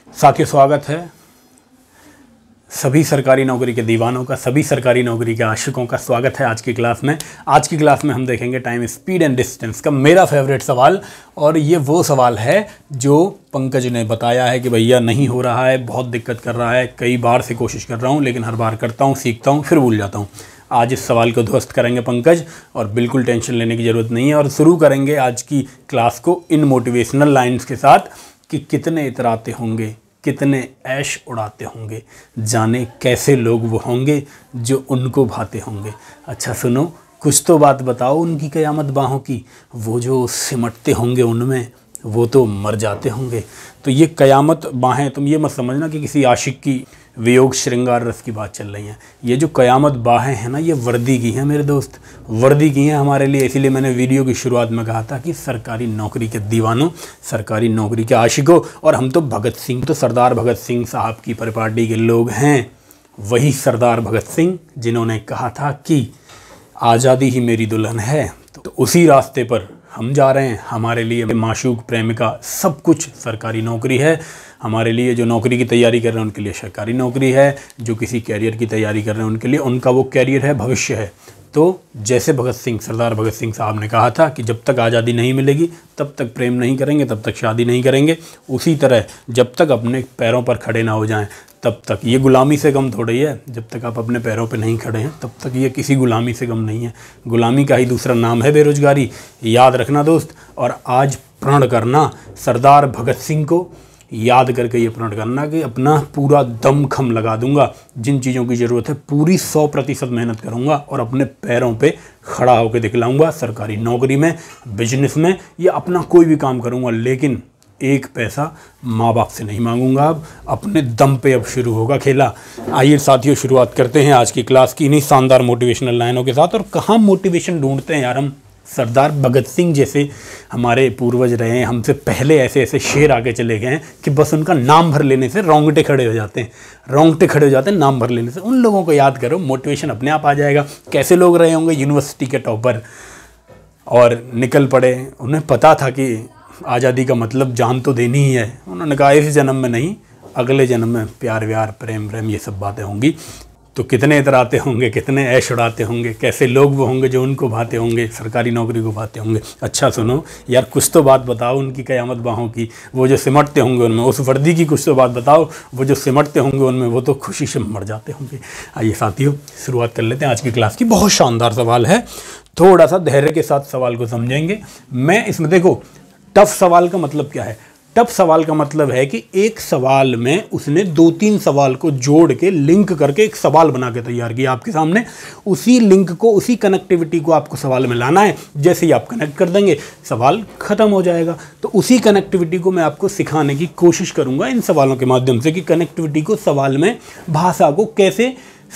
साथियों, स्वागत है सभी सरकारी नौकरी के दीवानों का, सभी सरकारी नौकरी के आशिकों का स्वागत है आज की क्लास में। आज की क्लास में हम देखेंगे टाइम, स्पीड एंड डिस्टेंस का मेरा फेवरेट सवाल। और ये वो सवाल है जो पंकज ने बताया है कि भैया नहीं हो रहा है, बहुत दिक्कत कर रहा है, कई बार से कोशिश कर रहा हूँ लेकिन हर बार करता हूँ, सीखता हूँ, फिर भूल जाता हूँ। आज इस सवाल को ध्वस्त करेंगे पंकज, और बिल्कुल टेंशन लेने की ज़रूरत नहीं है। और शुरू करेंगे आज की क्लास को इन मोटिवेशनल लाइन्स के साथ कि कितने इतराते होंगे, कितने ऐश उड़ाते होंगे, जाने कैसे लोग वो होंगे जो उनको भाते होंगे। अच्छा सुनो, कुछ तो बात बताओ उनकी क़यामत बाहों की, वो जो सिमटते होंगे उनमें वो तो मर जाते होंगे। तो ये क़यामत बाहें, तुम ये मत समझना कि किसी आशिक की वियोग श्रृंगार रस की बात चल रही है। ये जो क़यामत बाहें हैं ना, ये वर्दी की हैं मेरे दोस्त, वर्दी की हैं हमारे लिए। इसीलिए मैंने वीडियो की शुरुआत में कहा था कि सरकारी नौकरी के दीवानों, सरकारी नौकरी के आशिकों, और हम तो भगत सिंह, तो सरदार भगत सिंह साहब की परिपाटी के लोग हैं। वही सरदार भगत सिंह जिन्होंने कहा था कि आज़ादी ही मेरी दुल्हन है। तो उसी रास्ते पर हम जा रहे हैं। हमारे लिए माशूक, प्रेमिका, सब कुछ सरकारी नौकरी है। हमारे लिए जो नौकरी की तैयारी कर रहे हैं उनके लिए सरकारी नौकरी है, जो किसी कैरियर की तैयारी कर रहे हैं उनके लिए उनका वो कैरियर है, भविष्य है। तो जैसे भगत सिंह, सरदार भगत सिंह साहब ने कहा था कि जब तक आज़ादी नहीं मिलेगी तब तक प्रेम नहीं करेंगे, तब तक शादी नहीं करेंगे, उसी तरह जब तक अपने पैरों पर खड़े ना हो जाएं तब तक, ये गुलामी से कम थोड़ी है। जब तक आप अपने पैरों पे नहीं खड़े हैं तब तक ये किसी गुलामी से कम नहीं है। गुलामी का ही दूसरा नाम है बेरोजगारी, याद रखना दोस्त। और आज प्रण करना, सरदार भगत सिंह को याद करके ये प्रण करना कि अपना पूरा दम खम लगा दूंगा, जिन चीज़ों की ज़रूरत है पूरी 100% मेहनत करूंगा और अपने पैरों पे खड़ा होकर दिखलाऊंगा। सरकारी नौकरी में, बिजनेस में, या अपना कोई भी काम करूंगा, लेकिन एक पैसा माँ बाप से नहीं मांगूंगा। अब अपने दम पे अब शुरू होगा खेला। आइए साथियों, शुरुआत करते हैं आज की क्लास की इन्हीं शानदार मोटिवेशनल लाइनों के साथ। और कहाँ मोटिवेशन ढूंढते हैं यार हम? सरदार भगत सिंह जैसे हमारे पूर्वज रहे हैं, हमसे पहले ऐसे ऐसे शेर आगे चले गए हैं कि बस उनका नाम भर लेने से रोंगटे खड़े हो जाते हैं, रोंगटे खड़े हो जाते हैं नाम भर लेने से। उन लोगों को याद करो, मोटिवेशन अपने आप आ जाएगा। कैसे लोग रहे होंगे? यूनिवर्सिटी के टॉपर, और निकल पड़े। उन्हें पता था कि आज़ादी का मतलब जान तो देनी ही है। उन्होंने कहा इस जन्म में नहीं, अगले जन्म में प्यार व्यार, प्रेम व्रेम, ये सब बातें होंगी। तो कितने इतराते होंगे, कितने ऐश उड़ाते होंगे, कैसे लोग वो होंगे जो उनको भाते होंगे, सरकारी नौकरी को भाते होंगे। अच्छा सुनो यार, कुछ तो बात बताओ उनकी क़यामत बाहों की, वो जो सिमटते होंगे उनमें, उस वर्दी की कुछ तो बात बताओ, वो जो सिमटते होंगे उनमें वो तो खुशी से मर जाते होंगे। आइए साथियों, शुरुआत कर लेते हैं आज की क्लास की। बहुत शानदार सवाल है, थोड़ा सा धैर्य के साथ सवाल को समझेंगे। मैं इसमें, देखो टफ सवाल का मतलब क्या है? टफ सवाल का मतलब है कि एक सवाल में उसने 2-3 सवाल को जोड़ के, लिंक करके एक सवाल बना के तैयार किया आपके सामने। उसी लिंक को, उसी कनेक्टिविटी को आपको सवाल में लाना है। जैसे ही आप कनेक्ट कर देंगे सवाल ख़त्म हो जाएगा। तो उसी कनेक्टिविटी को मैं आपको सिखाने की कोशिश करूँगा इन सवालों के माध्यम से, कि कनेक्टिविटी को, सवाल में भाषा को कैसे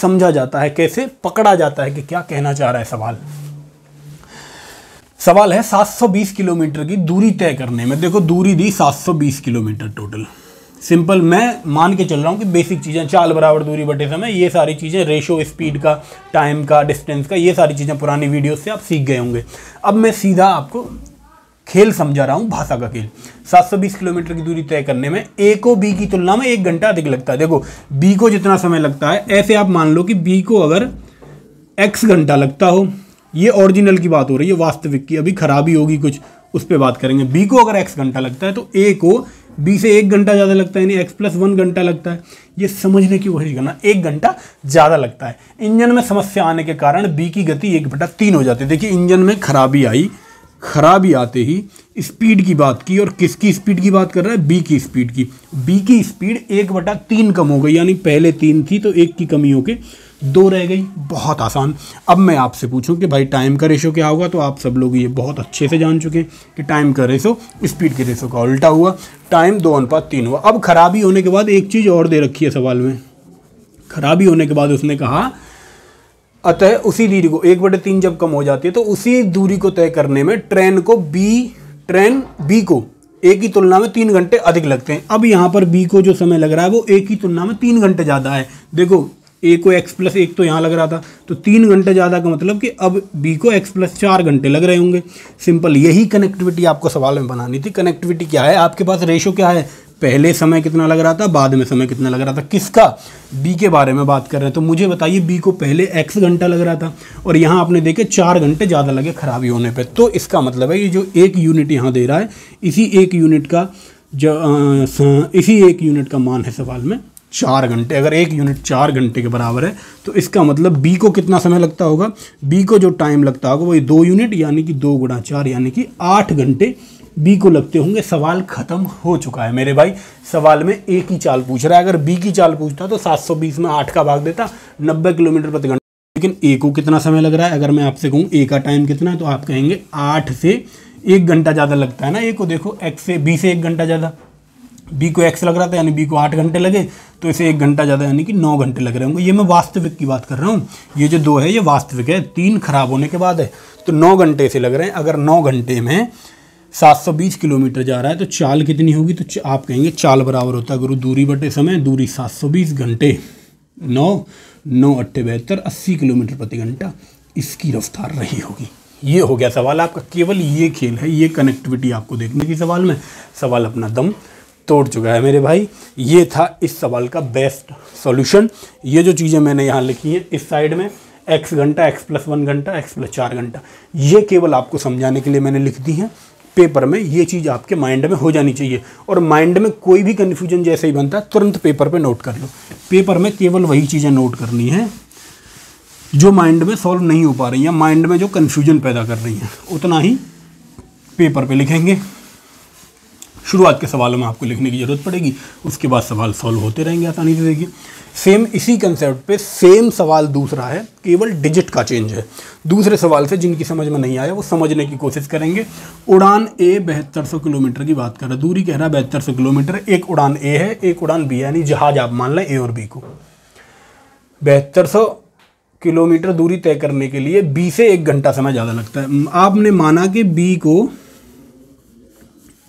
समझा जाता है, कैसे पकड़ा जाता है कि क्या कहना चाह रहा है सवाल। सवाल है 720 किलोमीटर की दूरी तय करने में। देखो दूरी दी 720 किलोमीटर टोटल। सिंपल, मैं मान के चल रहा हूँ कि बेसिक चीज़ें, चाल बराबर दूरी बटे समय, ये सारी चीज़ें, रेशो, स्पीड का, टाइम का, डिस्टेंस का, ये सारी चीज़ें पुरानी वीडियो से आप सीख गए होंगे। अब मैं सीधा आपको खेल समझा रहा हूँ, भाषा का खेल। 720 किलोमीटर की दूरी तय करने में ए को बी की तुलना में 1 घंटा अधिक लगता है। देखो बी को जितना समय लगता है, ऐसे आप मान लो कि बी को अगर x घंटा लगता हो, ये ओरिजिनल की बात हो रही है, वास्तविक की, अभी खराबी होगी कुछ, उस पर बात करेंगे। बी को अगर x घंटा लगता है तो ए को बी से 1 घंटा ज़्यादा लगता है, यानी x+1 घंटा लगता है। ये समझने की कोशिश करना, 1 घंटा ज़्यादा लगता है। इंजन में समस्या आने के कारण बी की गति 1/3 हो जाती है। देखिए इंजन में खराबी आई, खराबी आते ही स्पीड की बात की, और किसकी स्पीड की बात कर रहा है? बी की स्पीड की। बी की स्पीड 1/3 कम हो गई, यानी पहले 3 थी तो 1 की कमी होके 2 रह गई। बहुत आसान। अब मैं आपसे पूछूं कि भाई टाइम का रेशो क्या होगा, तो आप सब लोग ये बहुत अच्छे से जान चुके हैं कि टाइम का रेशो स्पीड के रेशो का उल्टा हुआ। टाइम 2:3 हुआ। अब खराबी होने के बाद एक चीज़ और दे रखी है सवाल में। खराबी होने के बाद उसने कहा अतः उसी दूरी को 1/3 जब कम हो जाती है तो उसी दूरी को तय करने में ट्रेन बी को ए की तुलना में 3 घंटे अधिक लगते हैं। अब यहाँ पर बी को जो समय लग रहा है वो ए की तुलना में 3 घंटे ज़्यादा है। देखो ए को x+1 तो यहाँ लग रहा था, तो 3 घंटे ज़्यादा का मतलब कि अब बी को x+4 घंटे लग रहे होंगे। सिंपल, यही कनेक्टिविटी आपको सवाल में बनानी थी। कनेक्टिविटी क्या है? आपके पास रेशो क्या है? पहले समय कितना लग रहा था, बाद में समय कितना लग रहा था, किसका, बी के बारे में बात कर रहे हैं। तो मुझे बताइए बी को पहले x घंटा लग रहा था और यहाँ आपने देखे 4 घंटे ज़्यादा लगे खराबी होने पे। तो इसका मतलब है ये जो 1 यूनिट यहाँ दे रहा है, इसी 1 यूनिट का मान है सवाल में 4 घंटे। अगर 1 यूनिट 4 घंटे के बराबर है तो इसका मतलब बी को कितना समय लगता होगा, बी को जो टाइम लगता होगा वही 2 यूनिट यानी कि 2 गुणा 4 यानी कि 8 घंटे बी को लगते होंगे। सवाल खत्म हो चुका है मेरे भाई। सवाल में ए की चाल पूछ रहा है, अगर बी की चाल पूछता तो 720 में 8 का भाग देता 90 किलोमीटर प्रति घंटा। लेकिन ए को कितना समय लग रहा है, अगर मैं आपसे कहूँ ए का टाइम कितना है तो आप कहेंगे 8 से 1 घंटा ज़्यादा लगता है ना ए को। देखो एक्स से बी से 1 घंटा ज़्यादा, बी को एक्स लग रहा था यानी बी को 8 घंटे लगे, तो इसे 1 घंटा ज़्यादा यानी कि 9 घंटे लग रहे होंगे। ये मैं वास्तविक की बात कर रहा हूँ, ये जो 2 है ये वास्तविक है, 3 खराब होने के बाद है, तो 9 घंटे से लग रहे हैं। अगर 9 घंटे में 720 किलोमीटर जा रहा है तो चाल कितनी होगी, तो आप कहेंगे चाल बराबर होता है गुरु दूरी बटे समय, दूरी 720 घंटे 9 8 72 80 किलोमीटर प्रति घंटा इसकी रफ्तार रही होगी। ये हो गया सवाल आपका। केवल ये खेल है, ये कनेक्टिविटी आपको देखने की सवाल में। सवाल अपना दम तोड़ चुका है मेरे भाई। ये था इस सवाल का बेस्ट सॉल्यूशन। ये जो चीज़ें मैंने यहाँ लिखी हैं इस साइड में, x घंटा, x + 1 घंटा, x + 4 घंटा, ये केवल आपको समझाने के लिए मैंने लिख दी है। पेपर में ये चीज़ आपके माइंड में हो जानी चाहिए, और माइंड में कोई भी कन्फ्यूजन जैसे ही बनता है तुरंत पेपर पे नोट कर लो। पेपर में केवल वही चीज़ें नोट करनी है जो माइंड में सॉल्व नहीं हो पा रही हैं, माइंड में जो कन्फ्यूजन पैदा कर रही हैं, उतना ही पेपर पे लिखेंगे। शुरुआत के सवालों में आपको लिखने की ज़रूरत पड़ेगी, उसके बाद सवाल सॉल्व होते रहेंगे आसानी से। देखिए सेम इसी कंसेप्ट पे सेम सवाल दूसरा है, केवल डिजिट का चेंज है। दूसरे सवाल से जिनकी समझ में नहीं आया वो समझने की कोशिश करेंगे। उड़ान ए 7200 किलोमीटर की बात कर रहा है, दूरी कह रहा है 7200 किलोमीटर। एक उड़ान ए है, एक उड़ान बी है, यानी जहाज आप मान लें ए और बी को। 7200 किलोमीटर दूरी तय करने के लिए बी से 1 घंटा समय ज़्यादा लगता है। आपने माना कि बी को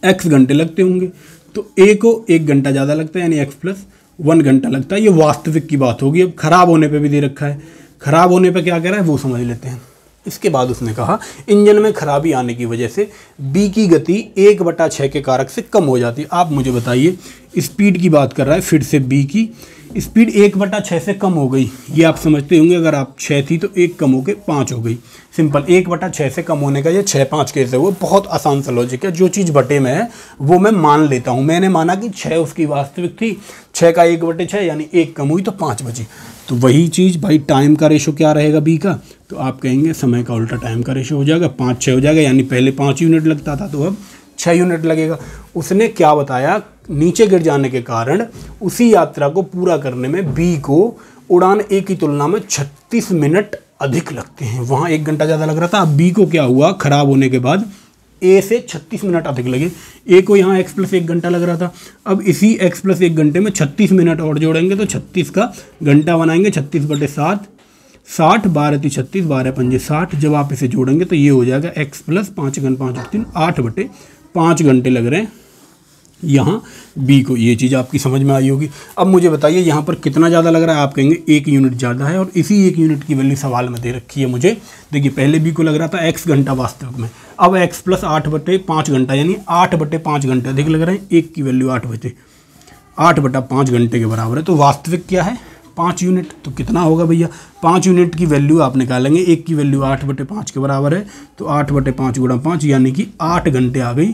x घंटे लगते होंगे, तो a को 1 घंटा ज़्यादा लगता है यानी x + 1 घंटा लगता है। ये वास्तविक की बात होगी। अब खराब होने पे भी दे रखा है, खराब होने पे क्या कह रहा है वो समझ लेते हैं। इसके बाद उसने कहा इंजन में खराबी आने की वजह से b की गति 1/6 के कारक से कम हो जाती है। आप मुझे बताइए, स्पीड की बात कर रहा है, फिर से b की स्पीड 1/6 से कम हो गई, ये आप समझते होंगे। अगर आप 6 थी तो 1 कम होकर 5 हो गई। सिंपल, 1/6 से कम होने का ये 6-5 कैसे हुआ, बहुत आसान सा लॉजिक है। जो चीज़ बटे में है वो मैं मान लेता हूँ। मैंने माना कि 6 उसकी वास्तविक थी, 6 का 1/6 यानी 1 कम हुई तो 5 बची। तो वही चीज़ भाई, टाइम का रेशो क्या रहेगा बी का, तो आप कहेंगे समय का उल्टा टाइम का रेशो हो जाएगा, 5-6 हो जाएगा। यानी पहले 5 यूनिट लगता था तो अब 6 यूनिट लगेगा। उसने क्या बताया, नीचे गिर जाने के कारण उसी यात्रा को पूरा करने में बी को उड़ान ए की तुलना में 36 मिनट अधिक लगते हैं। वहाँ 1 घंटा ज़्यादा लग रहा था, अब बी को क्या हुआ, खराब होने के बाद ए से 36 मिनट अधिक लगे। ए को यहाँ x + 1 घंटा लग रहा था, अब इसी x + 1 घंटे में 36 मिनट और जोड़ेंगे तो 36 का घंटा बनाएंगे। 36/7 60, 12 × 36, 12 × 5 60। जब आप इसे जोड़ेंगे तो ये हो जाएगा x + 5 × 5 = 3, 8/5 घंटे लग रहे हैं यहाँ बी को। ये चीज़ आपकी समझ में आई होगी। अब मुझे बताइए यहाँ पर कितना ज़्यादा लग रहा है, आप कहेंगे 1 यूनिट ज़्यादा है, और इसी 1 यूनिट की वैल्यू सवाल में दे रखी है मुझे। देखिए पहले बी को लग रहा था x घंटा वास्तविक में, अब x + 8/5 घंटा यानी 8/5 घंटे अधिक लग रहे हैं। 1 की वैल्यू 8/5 घंटे के बराबर है। तो वास्तविक क्या है, 5 यूनिट। तो कितना होगा भैया, 5 यूनिट की वैल्यू आप निकालेंगे, 1 की वैल्यू 8/5 के बराबर है, तो 8/5 × 5 यानी कि 8 घंटे आ गई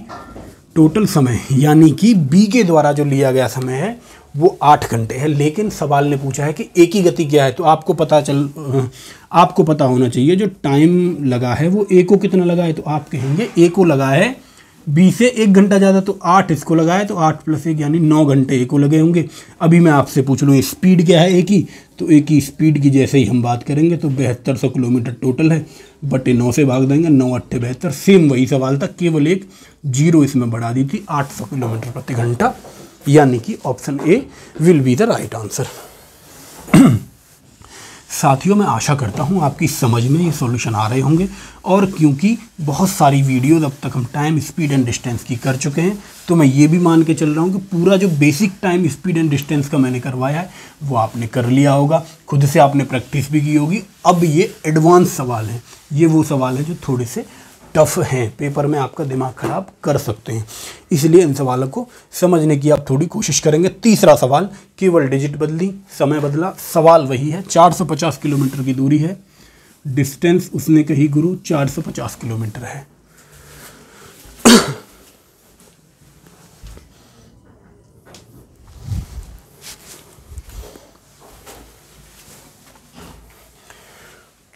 टोटल समय। यानी कि बी के द्वारा जो लिया गया समय है वो 8 घंटे है। लेकिन सवाल ने पूछा है कि ए की गति क्या है, तो आपको पता होना चाहिए जो टाइम लगा है वो ए को कितना लगा है। तो आप कहेंगे ए को लगा है बी से 1 घंटा ज़्यादा, तो 8 इसको लगा है, तो 8 + 1 यानी 9 घंटे ए को लगे होंगे। अभी मैं आपसे पूछ लूँ स्पीड क्या है ए की, तो ए की स्पीड की जैसे ही हम बात करेंगे तो 7200 किलोमीटर टोटल है, बटे 9 से भाग देंगे, 9 × 8 = 72। सेम वही सवाल था, केवल एक 0 इसमें बढ़ा दी थी, 800 किलोमीटर प्रति घंटा। यानी कि option A will be the right answer. साथियों, मैं आशा करता हूँ आपकी समझ में ये सॉल्यूशन आ रहे होंगे, और क्योंकि बहुत सारी वीडियोज अब तक हम टाइम, स्पीड एंड डिस्टेंस की कर चुके हैं, तो मैं ये भी मान के चल रहा हूँ कि पूरा जो basic time, speed and distance का मैंने करवाया है वो आपने कर लिया होगा, खुद से आपने प्रैक्टिस भी की होगी। अब ये एडवांस सवाल हैं, ये वो सवाल है जो थोड़े से टफ हैं, पेपर में आपका दिमाग खराब कर सकते हैं, इसलिए इन सवालों को समझने की आप थोड़ी कोशिश करेंगे। तीसरा सवाल, केवल डिजिट बदली, समय बदला, सवाल वही है। 450 किलोमीटर की दूरी है, डिस्टेंस उसने कही गुरु 450 किलोमीटर है।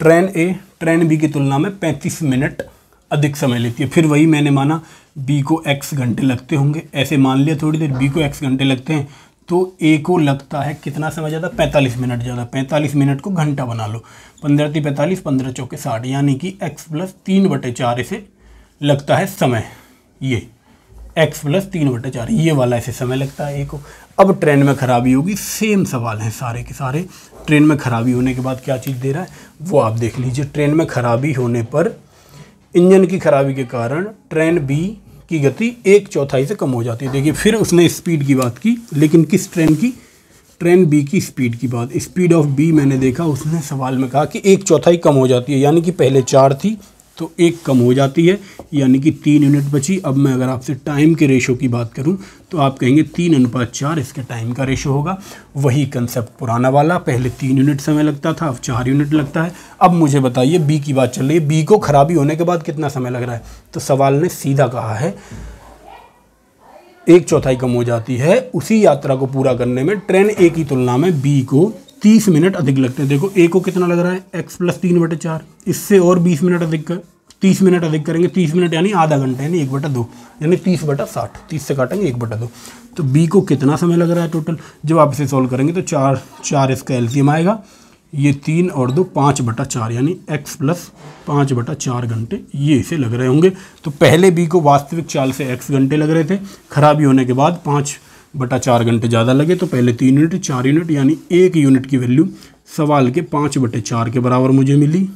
ट्रेन ए ट्रेन बी की तुलना में 35 मिनट अधिक समय लेती है। फिर वही मैंने माना बी को x घंटे लगते होंगे, ऐसे मान लिया थोड़ी देर, बी को x घंटे लगते हैं तो ए को लगता है कितना समय ज़्यादा, 45 मिनट ज़्यादा। 45 मिनट को घंटा बना लो, 15 × 45, 15 × 4 = 60, यानी कि x + 3/4 इसे लगता है समय। ये x + 3/4 ये वाला ऐसे समय लगता है ए को। अब ट्रेन में खराबी होगी, सेम सवाल हैं सारे के सारे। ट्रेन में खराबी होने के बाद क्या चीज़ दे रहा है वो आप देख लीजिए। ट्रेन में खराबी होने पर इंजन की खराबी के कारण ट्रेन बी की गति 1/4 से कम हो जाती है। देखिए फिर उसने स्पीड की बात की, लेकिन किस ट्रेन की, ट्रेन बी की स्पीड की बात। स्पीड ऑफ बी मैंने देखा, उसने सवाल में कहा कि 1/4 कम हो जाती है, यानी कि पहले 4 थी तो 1 कम हो जाती है, यानी कि 3 यूनिट बची। अब मैं अगर आपसे टाइम के रेशो की बात करूं तो आप कहेंगे 3:4 इसके टाइम का रेशो होगा। वही कंसेप्ट पुराना वाला, पहले 3 यूनिट समय लगता था, अब 4 यूनिट लगता है। अब मुझे बताइए बी की बात चल रही है, बी को खराबी होने के बाद कितना समय लग रहा है, तो सवाल ने सीधा कहा है 1/4 कम हो जाती है। उसी यात्रा को पूरा करने में ट्रेन ए की तुलना में बी को 30 मिनट अधिक लगते हैं। देखो ए को कितना लग रहा है, x + 3/4, इससे और 20 मिनट अधिक कर 30 मिनट अधिक करेंगे, 30 मिनट यानी आधा घंटा, यानी 1/2, यानी 30/60, 30 से काटेंगे 1/2। तो बी को कितना समय लग रहा है टोटल। जब आप इसे सॉल्व करेंगे तो 4 इसका एलसीएम आएगा, ये 3 और 2 5/4, यानी x + 5/4 घंटे ये इसे लग रहे होंगे। तो पहले बी को वास्तविक चाल से x घंटे लग रहे थे, खराबी होने के बाद 5/4 घंटे ज़्यादा लगे, तो पहले 3 यूनिट 4 यूनिट, यानी 1 यूनिट की वैल्यू सवाल के 5/4 के बराबर मुझे मिली।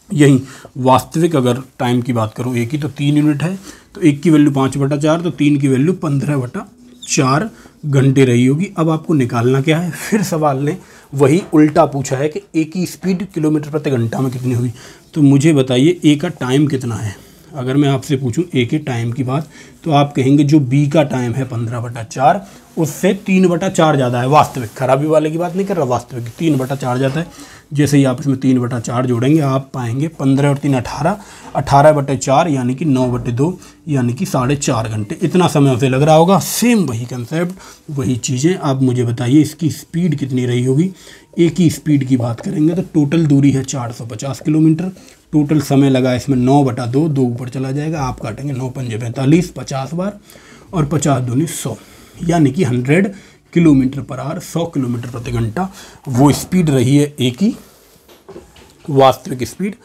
यही वास्तविक अगर टाइम की बात करूँ एक की, तो 3 यूनिट है, तो 1 की वैल्यू 5/4, तो 3 की वैल्यू 15/4 घंटे रही होगी। अब आपको निकालना क्या है, फिर सवाल ने वही उल्टा पूछा है कि ए की स्पीड किलोमीटर प्रति घंटा में कितनी होगी। तो मुझे बताइए ए का टाइम कितना है। अगर मैं आपसे पूछूं ए के टाइम की बात, तो आप कहेंगे जो बी का टाइम है 15/4 उससे 3/4 ज़्यादा है वास्तविक, खराबी वाले की बात नहीं कर रहा, वास्तविक 3/4 ज़्यादा है। जैसे ही आप इसमें 3/4 जोड़ेंगे आप पाएंगे 15 और 3 18, 18/4 यानी कि 9/2, यानी कि 4.5 घंटे, इतना समय उसे लग रहा होगा। सेम वही कंसेप्ट, वही चीज़ें। आप मुझे बताइए इसकी स्पीड कितनी रही होगी। ए की स्पीड की बात करेंगे तो टोटल दूरी है 450 किलोमीटर, टोटल समय लगा इसमें 9/2, 2 ऊपर चला जाएगा, आप काटेंगे 9 × 5 = 45, 50 बार, और 50 दूनी 100, यानी कि 100 km/h, 100 किलोमीटर प्रति घंटा वो स्पीड रही है ए की। वास्तविक स्पीड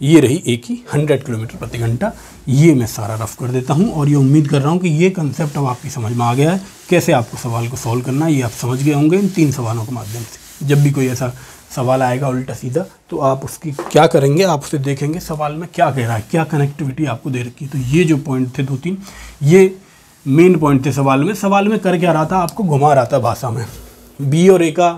ये रही ए की 100 किलोमीटर प्रति घंटा। ये मैं सारा रफ कर देता हूँ और ये उम्मीद कर रहा हूँ कि ये कंसेप्ट अब आपकी समझ में आ गया है, कैसे आपको सवाल को सॉल्व करना है ये आप समझ गए होंगे इन 3 सवालों के माध्यम से। जब भी कोई ऐसा सवाल आएगा उल्टा सीधा तो आप उसकी क्या करेंगे, आप उसे देखेंगे सवाल में क्या कह रहा है, क्या कनेक्टिविटी आपको दे रखी है। तो ये जो पॉइंट थे 2-3 ये मेन पॉइंट थे सवाल में। सवाल में कर क्या रहा था, आपको घुमा रहा था भाषा में। बी और ए का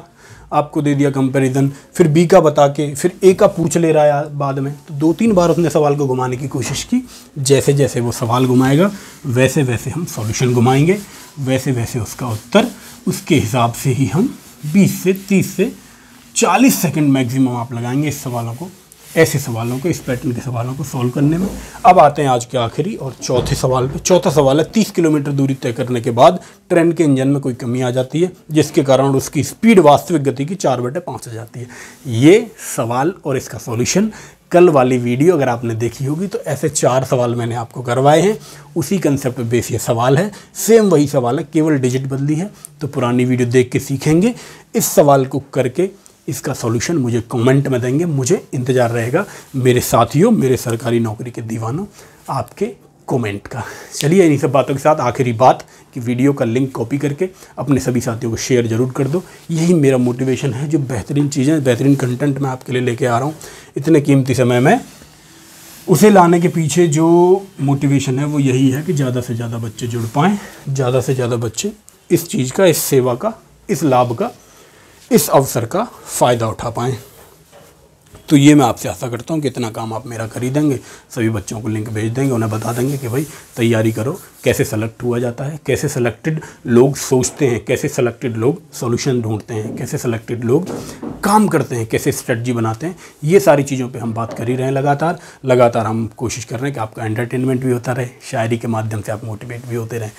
आपको दे दिया कंपैरिजन, फिर बी का बता के फिर ए का पूछ ले रहा है बाद में। तो 2-3 बार उसने सवाल को घुमाने की कोशिश की। जैसे जैसे वो सवाल घुमाएगा वैसे वैसे हम सॉल्यूशन घुमाएंगे, वैसे वैसे उसका उत्तर, उसके हिसाब से ही हम 20 से 30 से 40 सेकंड मैक्सिमम आप लगाएंगे इस सवालों को, ऐसे सवालों को, इस पैटर्न के सवालों को सॉल्व करने में। अब आते हैं आज के आखिरी और चौथे सवाल पे। चौथा सवाल है 30 किलोमीटर दूरी तय करने के बाद ट्रेन के इंजन में कोई कमी आ जाती है जिसके कारण उसकी स्पीड वास्तविक गति की 4/5 हो जाती है। ये सवाल और इसका सॉल्यूशन कल वाली वीडियो अगर आपने देखी होगी तो ऐसे 4 सवाल मैंने आपको करवाए हैं, उसी कंसेप्ट पे बेस ये सवाल है। सेम वही सवाल है, केवल डिजिट बदली है। तो पुरानी वीडियो देख के सीखेंगे। इस सवाल को करके इसका सॉल्यूशन मुझे कमेंट में देंगे। मुझे इंतज़ार रहेगा मेरे साथियों, मेरे सरकारी नौकरी के दीवानों, आपके कमेंट का। चलिए इन्हीं सब बातों के साथ आखिरी बात कि वीडियो का लिंक कॉपी करके अपने सभी साथियों को शेयर ज़रूर कर दो। यही मेरा मोटिवेशन है, जो बेहतरीन चीज़ें, बेहतरीन कंटेंट मैं आपके लिए लेके आ रहा हूँ इतने कीमती समय में, उसे लाने के पीछे जो मोटिवेशन है वो यही है कि ज़्यादा से ज़्यादा बच्चे जुड़ पाएँ, ज़्यादा से ज़्यादा बच्चे इस चीज़ का, इस सेवा का, इस लाभ का, इस अवसर का फ़ायदा उठा पाएँ। तो ये मैं आपसे आशा करता हूँ कि इतना काम आप मेरा कर ही देंगे। सभी बच्चों को लिंक भेज देंगे, उन्हें बता देंगे कि भाई तैयारी करो, कैसे सेलेक्ट हुआ जाता है, कैसे सेलेक्टेड लोग सोचते हैं, कैसे सेलेक्टेड लोग सॉल्यूशन ढूंढते हैं, कैसे सेलेक्टेड लोग काम करते हैं, कैसे स्ट्रेटजी बनाते हैं। ये सारी चीज़ों पे हम बात कर ही रहे हैं लगातार हम कोशिश कर रहे हैं कि आपका एंटरटेनमेंट भी होता रहे, शायरी के माध्यम से आप मोटिवेट भी होते रहें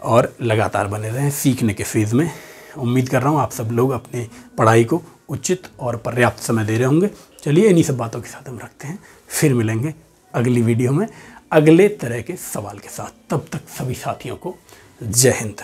और लगातार बने रहें सीखने के फेज़ में। उम्मीद कर रहा हूँ आप सब लोग अपने पढ़ाई को उचित और पर्याप्त समय दे रहे होंगे। चलिए इन्हीं सब बातों के साथ हम रखते हैं, फिर मिलेंगे अगली वीडियो में अगले तरह के सवाल के साथ। तब तक सभी साथियों को जय हिंद।